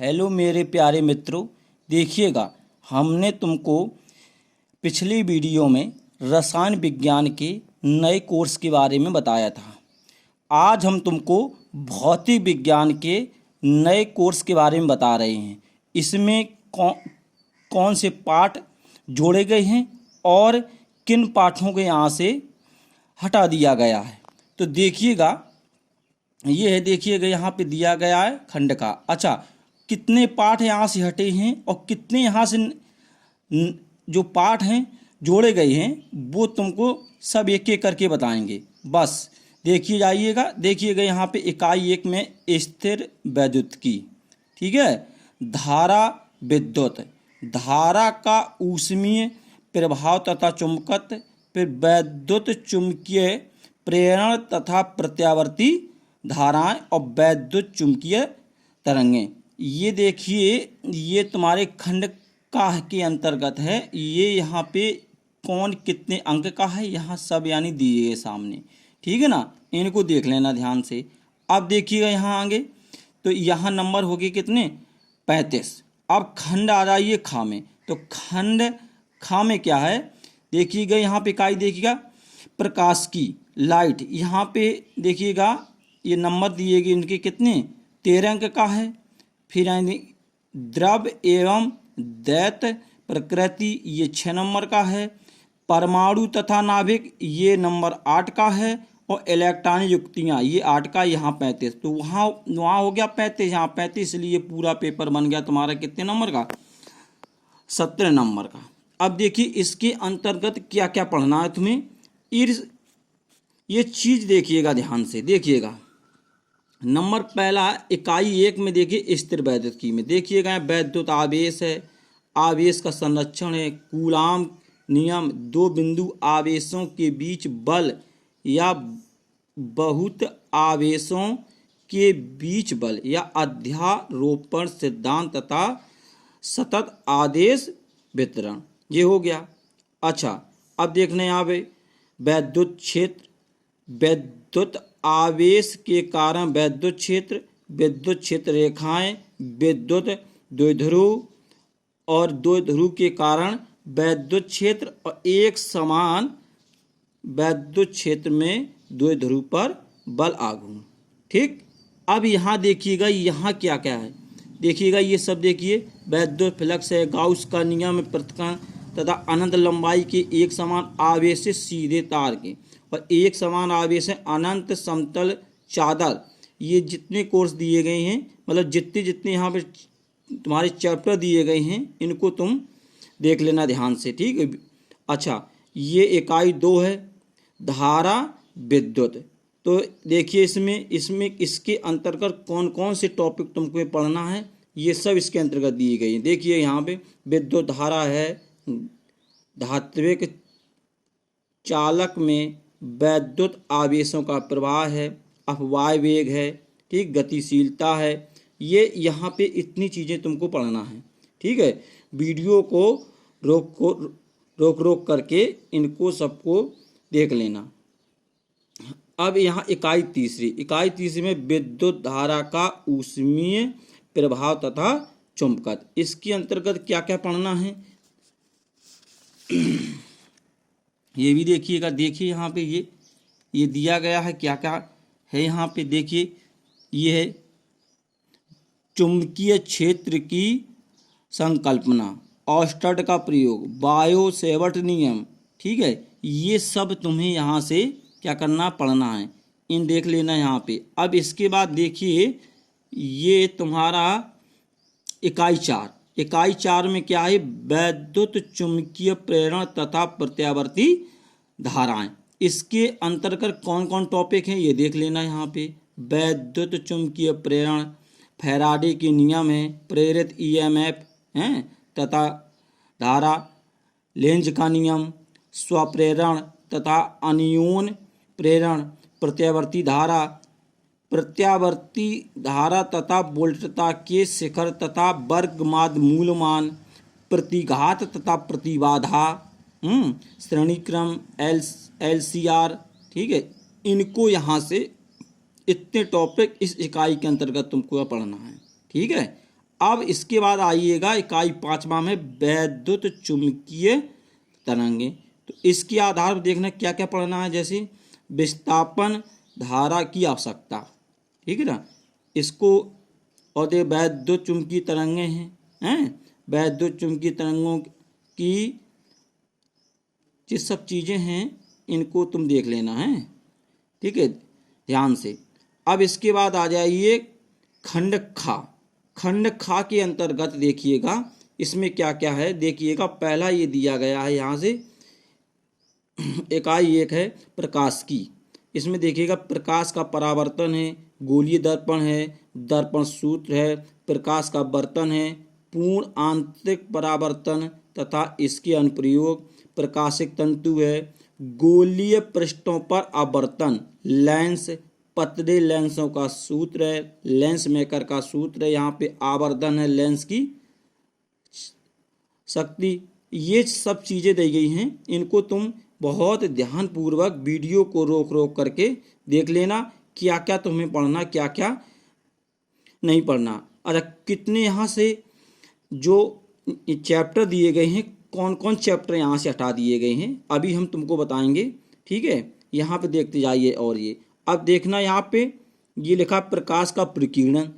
Hello मेरे प्यारे मित्रों, देखिएगा हमने तुमको पिछली वीडियो में रसायन विज्ञान के नए कोर्स के बारे में बताया था। आज हम तुमको भौतिक विज्ञान के नए कोर्स के बारे में बता रहे हैं। इसमें कौन से पाठ जोड़े गए हैं और किन पाठों को यहाँ से हटा दिया गया है। तो देखिएगा, ये है, देखिएगा यहाँ पे दिया गया है खंड का। अच्छा, कितने पाठ यहाँ से हटे हैं और कितने यहाँ से जो पाठ हैं जोड़े गए हैं वो तुमको सब एक एक करके बताएंगे। बस देखिए जाइएगा। देखिएगा यहाँ पे इकाई 1 में स्थिर वैद्युत की, ठीक है, धारा विद्युत, धारा का ऊष्मीय प्रभाव तथा चुंबकत्व, फिर वैद्युत चुंबकीय प्रेरण तथा प्रत्यावर्ती धाराएं और वैद्युत चुंबकीय तरंगें। ये देखिए, ये तुम्हारे खंड का के अंतर्गत है। ये यहाँ पे कौन कितने अंक का है यहाँ सब यानी दिए गए सामने, ठीक है ना। इनको देख लेना ध्यान से। अब देखिएगा यहाँ आगे, तो यहाँ नंबर हो गए कितने, 35। अब खंड आ जाइए खा में। तो खंड खा में क्या है, देखिएगा यहाँ पे इकाई देखिएगा प्रकाश की, लाइट। यहाँ पे देखिएगा ये नंबर दिए गए इनके कितने, 13 अंक का है। फिर द्रव एवं दैत्य प्रकृति, ये 6 नंबर का है। परमाणु तथा नाभिक, ये नंबर 8 का है। और इलेक्ट्रॉनिक युक्तियाँ, ये 8 का, यहाँ 35। तो वहाँ हो गया 35, यहाँ 35, इसलिए पूरा पेपर बन गया तुम्हारा कितने नंबर का, 17 नंबर का। अब देखिए इसके अंतर्गत क्या क्या पढ़ना है तुम्हें, ये चीज़ देखिएगा ध्यान से। देखिएगा नंबर पहला इकाई 1 में देखिए स्थिर वैद्युत की में देखिएगा वैद्युत आवेश है, आवेश का संरक्षण है, कूलाम नियम, 2 बिंदु आवेशों के बीच बल या बहुत आवेशों के बीच बल या अध्यारोपण सिद्धांत तथा सतत आदेश वितरण, ये हो गया। अच्छा, अब देखना यहाँ पे वैद्युत क्षेत्र, विद्युत आवेश के कारण विद्युत क्षेत्र रेखाएं, विद्युत द्विध्रुव और द्विध्रुव के कारण विद्युत क्षेत्र, और एक समान विद्युत क्षेत्र में द्विध्रुव पर बल आघूर्ण, ठीक। अब यहाँ देखिएगा यहाँ क्या क्या है, देखिएगा ये सब देखिए वैद्युत फ्लक्स है, गाउस का नियम, पृथक्करण तथा अनंत लंबाई के एक समान आवेश से सीधे तार के, और एक समान आवेश है अनंत समतल चादर। ये जितने कोर्स दिए गए हैं, मतलब जितने जितने यहाँ पे तुम्हारे चैप्टर दिए गए हैं, इनको तुम देख लेना ध्यान से, ठीक है। अच्छा, ये इकाई 2 है धारा विद्युत। तो देखिए इसमें इसके अंतर्गत कौन कौन से टॉपिक तुमको पढ़ना है, ये सब इसके अंतर्गत दिए गए हैं। देखिए यहाँ पे विद्युत धारा है, धात्विक चालक में वैद्युत आवेशों का प्रवाह है, अपवाय वेग है, ठीक, गतिशीलता है। ये यहाँ पे इतनी चीज़ें तुमको पढ़ना है, ठीक है। वीडियो को रोक करके इनको सबको देख लेना। अब यहाँ इकाई तीसरी में विद्युत धारा का ऊष्मीय प्रभाव तथा चुंबकत्व, इसके अंतर्गत क्या क्या पढ़ना है ये भी देखिएगा। देखिए यहाँ पे ये दिया गया है क्या क्या है। यहाँ पे देखिए ये है चुंबकीय क्षेत्र की संकल्पना, ऑस्टर्ड का प्रयोग, बायो सेवर्ट नियम, ठीक है। ये सब तुम्हें यहाँ से क्या करना, पढ़ना है, इन देख लेना यहाँ पे। अब इसके बाद देखिए ये तुम्हारा इकाई 4 में क्या है, वैद्युत चुंबकीय प्रेरण तथा प्रत्यावर्ती धाराएं। इसके अंतर्गत कौन कौन टॉपिक हैं ये देख लेना यहाँ पे। वैद्युत चुंबकीय प्रेरण, फैराडे के नियम है, प्रेरित ईएमएफ हैं तथा धारा, लेंज का नियम, स्वप्रेरण तथा अनियोन प्रेरण, प्रत्यावर्ती धारा तथा वोल्टता के शिखर तथा वर्गमाद मूलमान, प्रतिघात तथा प्रतिबाधा, श्रेणीक्रम, LCR, ठीक है। इनको यहाँ से इतने टॉपिक इस इकाई के अंतर्गत तुमको पढ़ना है, ठीक है। अब इसके बाद आइएगा इकाई 5वां में वैद्युत चुंबकीय तरंगे। तो इसके आधार पर देखना क्या क्या पढ़ना है, जैसे विस्थापन धारा की आवश्यकता, ठीक है ना, इसको और दे वैद्युत चुंबकीय तरंगे हैं वैद्युत चुंबकीय तरंगों की ये सब चीज़ें हैं, इनको तुम देख लेना है, ठीक है, ध्यान से। अब इसके बाद आ जाइए खंड खा। खंड खा के अंतर्गत देखिएगा इसमें क्या क्या है, देखिएगा पहला ये दिया गया है यहाँ से इकाई 1 है प्रकाश की। इसमें देखिएगा प्रकाश का परावर्तन है, गोलीय दर्पण है, दर्पण सूत्र है, प्रकाश का वर्तन है, पूर्ण आंतरिक परावर्तन तथा इसके अनुप्रयोग, प्रकाशिक तंतु है, गोलीय पृष्ठों पर आवर्तन, लेंस, पतले लेंसों का सूत्र है, लेंस मेकर का सूत्र है, यहाँ पे आवर्धन है, लेंस की शक्ति, ये सब चीज़ें दी गई हैं। इनको तुम बहुत ध्यानपूर्वक वीडियो को रोक रोक करके देख लेना, क्या क्या तुम्हें पढ़ना, क्या क्या नहीं पढ़ना। अच्छा, कितने यहाँ से जो चैप्टर दिए गए हैं, कौन कौन चैप्टर यहाँ से हटा दिए गए हैं, अभी हम तुमको बताएंगे, ठीक है। यहाँ पे देखते जाइए। और ये अब देखना, यहाँ पे ये लिखा प्रकाश का प्रकीर्णन।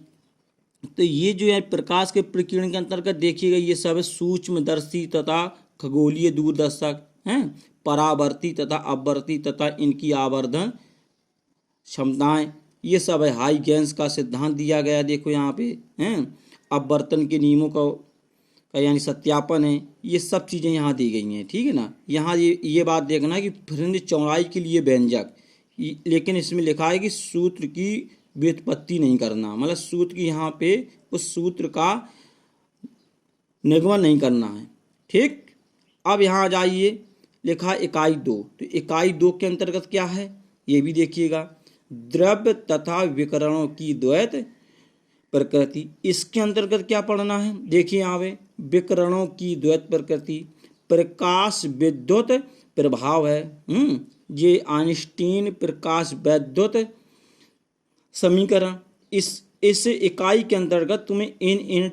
तो ये जो है प्रकाश के प्रकीर्णन के अंतर्गत देखिएगा ये सब है सूक्ष्मदर्शी तथा खगोलीय दूरदर्शक हैं, परावर्ती तथा अपवर्ती तथा इनकी आवर्धन क्षमताएं, ये सब है। हाई गेंस का सिद्धांत दिया गया, देखो यहाँ पे हैं, अपवर्तन के नियमों का यानी सत्यापन है, ये सब चीज़ें यहाँ दी गई हैं, ठीक है ना। यहाँ ये बात देखना कि फ्रिंज चौड़ाई के लिए व्यंजक, लेकिन इसमें लिखा है कि सूत्र की व्युत्पत्ति नहीं करना, मतलब सूत्र की यहाँ पे उस सूत्र का निगमन नहीं करना है, ठीक। अब यहाँ आ जाइए, लिखा इकाई 2। तो इकाई 2 के अंतर्गत क्या है ये भी देखिएगा, द्रव्य तथा विकिरणों की द्वैत प्रकृति। इसके अंतर्गत क्या पढ़ना है, देखिए यहाँ पे विकिरणों की द्वैत प्रकृति, प्रकाश विद्युत प्रभाव है, ये आइंस्टीन प्रकाश विद्युत समीकरण। इस इकाई के अंतर्गत तुम्हें इन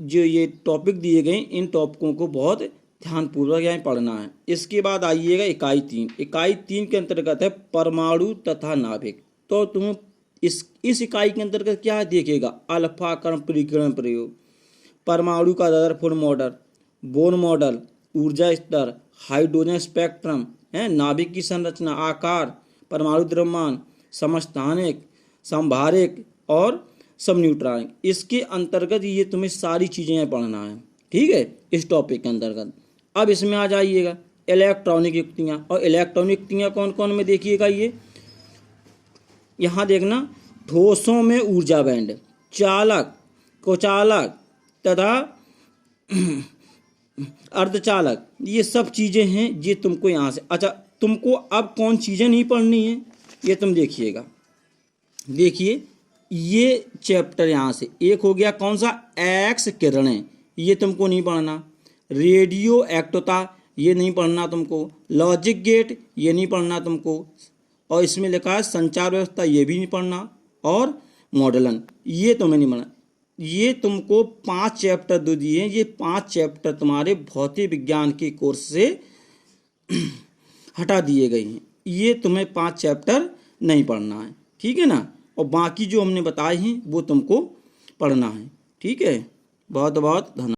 जो ये टॉपिक दिए गए इन टॉपिकों को बहुत ध्यानपूर्वक यहाँ पढ़ना है। इसके बाद आइएगा इकाई 3। इकाई 3 के अंतर्गत है परमाणु तथा नाभिक। तो तुम इस इकाई के अंतर्गत क्या है देखिएगा, अल्फा कण परिकीर्ण प्रयोग, परमाणु का रदरफोर्ड मॉडल, बोन मॉडल, ऊर्जा स्तर, हाइड्रोजन स्पेक्ट्रम है, नाभिक की संरचना, आकार, परमाणु द्रव्यमान, समस्थानिक, संभारिक और समन्यूट्रॉनिक। इसके अंतर्गत ये तुम्हें सारी चीज़ें पढ़ना है, ठीक है, इस टॉपिक के अंतर्गत। अब इसमें आ जाइएगा इलेक्ट्रॉनिक युक्तियाँ। और इलेक्ट्रॉनिक युक्तियाँ कौन कौन में देखिएगा, ये यहाँ देखना, ठोसों में ऊर्जा बैंड, चालक, कुचालक तथा अर्धचालक, ये सब चीज़ें हैं, ये तुमको यहाँ से। अच्छा, तुमको अब कौन चीज़ें नहीं पढ़नी है ये तुम देखिएगा। देखिए ये चैप्टर यहाँ से एक हो गया, कौन सा, एक्स किरणें, ये तुमको नहीं पढ़ना, रेडियो एक्टिवता ये नहीं पढ़ना तुमको, लॉजिक गेट ये नहीं पढ़ना तुमको, और इसमें लिखा है संचार व्यवस्था ये भी नहीं पढ़ना, और मॉडलन ये तुम्हें नहीं पढ़ना। ये तुमको 5 चैप्टर दो दिए हैं, ये 5 चैप्टर तुम्हारे भौतिक विज्ञान के कोर्स से हटा दिए गए हैं, ये तुम्हें 5 चैप्टर नहीं पढ़ना है, ठीक है ना। और बाकी जो हमने बताए हैं वो तुमको पढ़ना है, ठीक है। बहुत बहुत धन्यवाद।